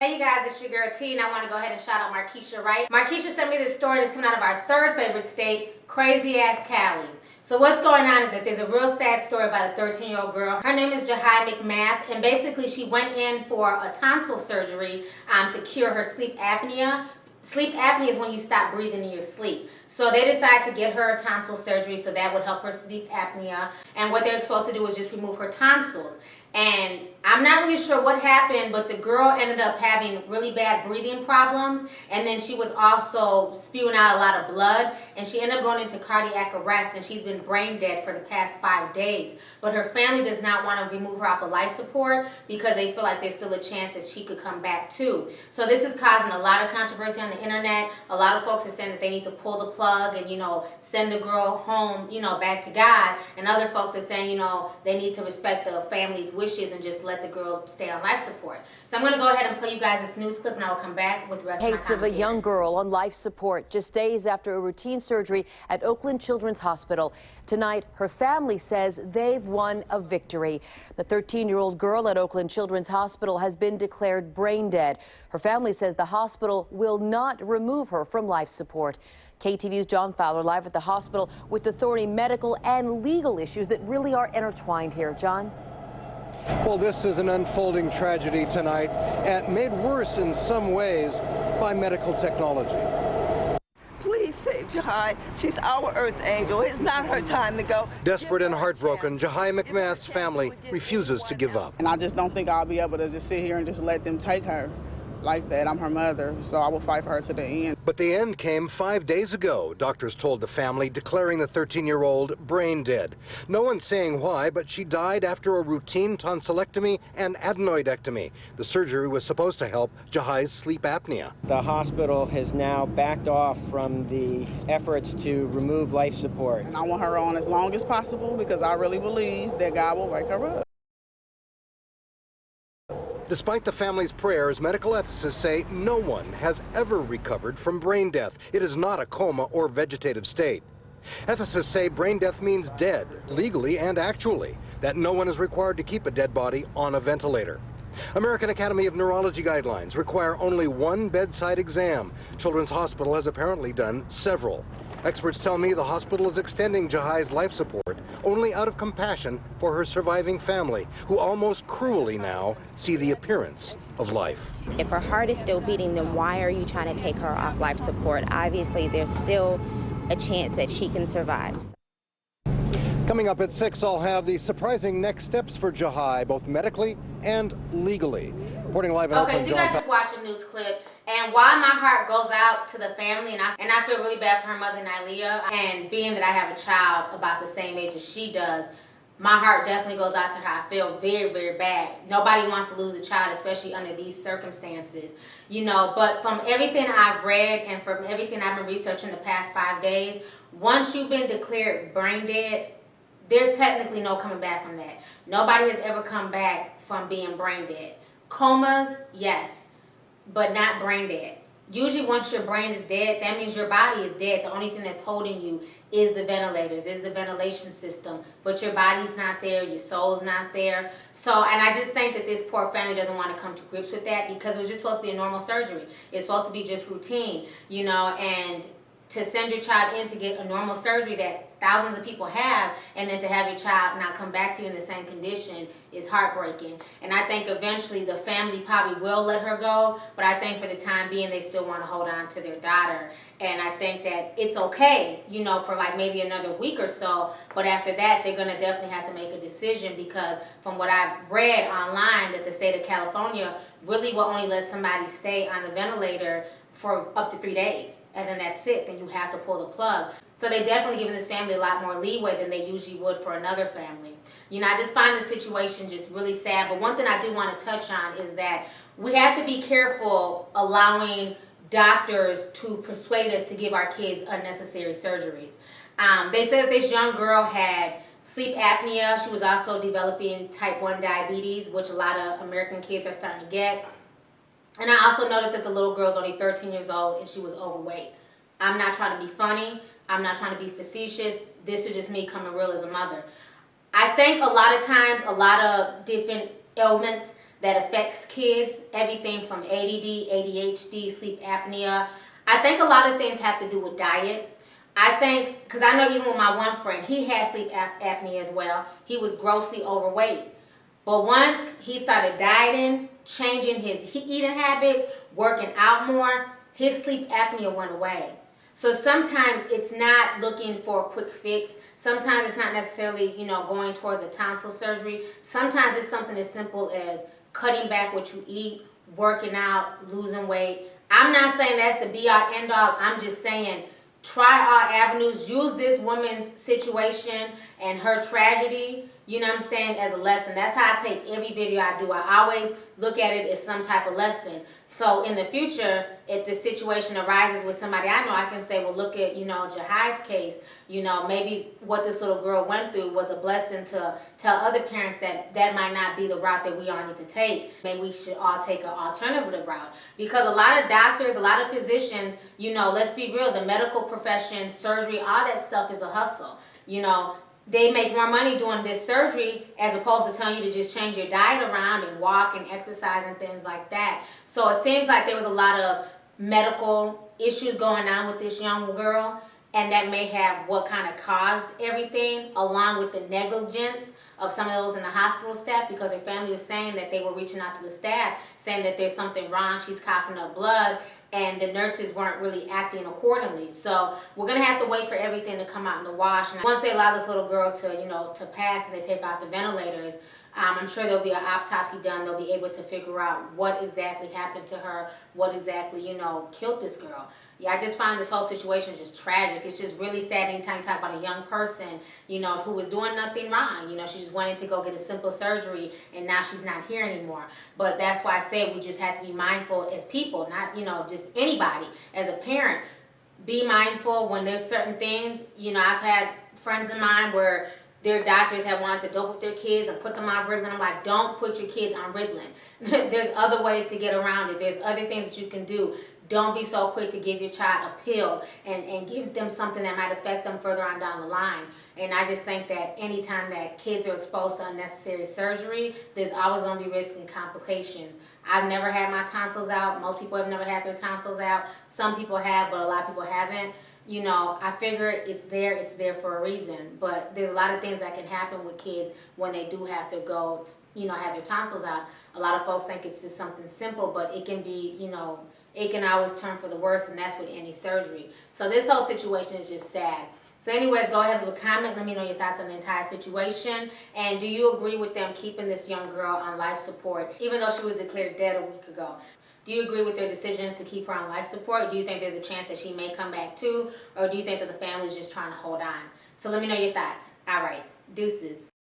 Hey you guys, it's your girl T, and I want to go ahead and shout out Markeisha Wright. Markeisha sent me this story that's coming out of our third favorite state, crazy ass Cali. So what's going on is that there's a real sad story about a 13-year-old girl. Her name is Jahi McMath, and basically she went in for a tonsil surgery to cure her sleep apnea. Sleep apnea is when you stop breathing in your sleep. So they decided to get her tonsil surgery so that would help her sleep apnea. And what they're supposed to do is just remove her tonsils. And I'm not really sure what happened, but the girl ended up having really bad breathing problems, and then she was also spewing out a lot of blood, and she ended up going into cardiac arrest, and she's been brain dead for the past 5 days. But her family does not want to remove her off of life support because they feel like there's still a chance that she could come back too. So this is causing a lot of controversy on the internet. A lot of folks are saying that they need to pull the plug and, send the girl home, back to God. And other folks are saying, they need to respect the family's wishes and just let the girl stay on life support. So I'm going to go ahead and play you guys this news clip, and I will come back with the rest of my commentary. Case of a young girl on life support just days after a routine surgery at Oakland Children's Hospital. Tonight, her family says they've won a victory. The 13-year-old girl at Oakland Children's Hospital has been declared brain dead. Her family says the hospital will not remove her from life support. KTVU's John Fowler live at the hospital with the thorny medical and legal issues that really are intertwined here. John? Well, this is an unfolding tragedy tonight, and made worse in some ways by medical technology. Please save Jahi. She's our earth angel. It's not her time to go. Desperate and heartbroken, Jahi McMath's family refuses to give up. And I just don't think I'll be able to just sit here and just let them take her like that. I'm her mother, so I will fight for her to the end. But the end came 5 days ago, doctors told the family, declaring the 13-year-old brain dead. No one's saying why, but she died after a routine tonsillectomy and adenoidectomy. The surgery was supposed to help Jahi's sleep apnea. The hospital has now backed off from the efforts to remove life support. And I want her on as long as possible because I really believe that God will wake her up. Despite the family's prayers, medical ethicists say no one has ever recovered from brain death. It is not a coma or vegetative state. Ethicists say brain death means dead, legally and actually, that no one is required to keep a dead body on a ventilator. American Academy of Neurology guidelines require only one bedside exam. Children's Hospital has apparently done several. Experts tell me the hospital is extending Jahi's life support only out of compassion for her surviving family, who almost cruelly now see the appearance of life. If her heart is still beating, then why are you trying to take her off life support? Obviously, there's still a chance that she can survive. Coming up at 6, I'll have the surprising next steps for Jahi, both medically and legally. Reporting live in Oakland, so you guys just watched a news clip, and while my heart goes out to the family, and I feel really bad for her mother, Nailah, and being that I have a child about the same age as she does, my heart definitely goes out to her. I feel very, very bad. Nobody wants to lose a child, especially under these circumstances, But from everything I've read and from everything I've been researching the past 5 days, once you've been declared brain dead, there's technically no coming back from that. Nobody has ever come back from being brain dead. Comas, yes, but not brain dead. Usually once your brain is dead, that means your body is dead. The only thing that's holding you is the ventilators, is the ventilation system. But your body's not there, your soul's not there. So, and I just think that this poor family doesn't want to come to grips with that because it was just supposed to be a normal surgery. It's supposed to be just routine, and to send your child in to get a normal surgery that thousands of people have, and then to have your child not come back to you in the same condition is heartbreaking. And I think eventually the family probably will let her go, but I think for the time being they still want to hold on to their daughter. And I think that it's okay, for like maybe another week or so, but after that they're going to definitely have to make a decision because from what I've read online that the state of California really will only let somebody stay on the ventilator for up to 3 days, and then that's it. Then you have to pull the plug. So they definitely giving this family a lot more leeway than they usually would for another family. I just find the situation just really sad. But one thing I do want to touch on is that we have to be careful allowing doctors to persuade us to give our kids unnecessary surgeries. They said that this young girl had sleep apnea. She was also developing type 1 diabetes, which a lot of American kids are starting to get. And I also noticed that the little girl's only 13 years old and she was overweight. I'm not trying to be funny. I'm not trying to be facetious. This is just me coming real as a mother. I think a lot of times, a lot of different ailments that affects kids, everything from ADD, ADHD, sleep apnea. I think a lot of things have to do with diet. I think, because I know even with my one friend, he had sleep apnea as well. He was grossly overweight. But once he started dieting, changing his eating habits, working out more, his sleep apnea went away. So sometimes it's not looking for a quick fix. Sometimes it's not necessarily, going towards a tonsil surgery. Sometimes it's something as simple as cutting back what you eat, working out, losing weight. I'm not saying that's the be-all, end-all. I'm just saying try our avenues. Use this woman's situation and her tragedy, as a lesson. That's how I take every video I do. I always look at it as some type of lesson. So in the future, if the situation arises with somebody I know, I can say, well, look at, Jahi's case. Maybe what this little girl went through was a blessing to tell other parents that might not be the route that we all need to take. Maybe we should all take an alternative route. Because a lot of doctors, a lot of physicians, let's be real, the medical profession, surgery, all that stuff is a hustle. They make more money doing this surgery as opposed to telling you to just change your diet around and walk and exercise and things like that. So it seems like there was a lot of medical issues going on with this young girl, and that may have what kind of caused everything, along with the negligence of some of those in the hospital staff, because her family was saying that they were reaching out to the staff saying that there's something wrong, she's coughing up blood, and the nurses weren't really acting accordingly. So we're gonna have to wait for everything to come out in the wash. And once they allow this little girl to pass and they take out the ventilators, I'm sure there'll be an autopsy done. They'll be able to figure out what exactly happened to her, what exactly, killed this girl. Yeah, I just find this whole situation just tragic. It's just really sad anytime you talk about a young person, who was doing nothing wrong. She just wanted to go get a simple surgery, and now she's not here anymore. But that's why I say we just have to be mindful as people, not, just anybody. As a parent, be mindful when there's certain things. I've had friends of mine where their doctors have wanted to dope with their kids and put them on Ritalin. I'm like, don't put your kids on Ritalin. There's other ways to get around it. There's other things that you can do. Don't be so quick to give your child a pill and give them something that might affect them further on down the line. And I just think that anytime that kids are exposed to unnecessary surgery, there's always going to be risk and complications. I've never had my tonsils out. Most people have never had their tonsils out. Some people have, but a lot of people haven't. I figure it's there for a reason. But there's a lot of things that can happen with kids when they do have to go, have their tonsils out. A lot of folks think it's just something simple, but it can be, it can always turn for the worse, and that's with any surgery. So this whole situation is just sad. So anyways, go ahead and leave a comment. Let me know your thoughts on the entire situation. And do you agree with them keeping this young girl on life support, even though she was declared dead a week ago? Do you agree with their decisions to keep her on life support? Do you think there's a chance that she may come back too? Or do you think that the family's just trying to hold on? So let me know your thoughts. All right, deuces.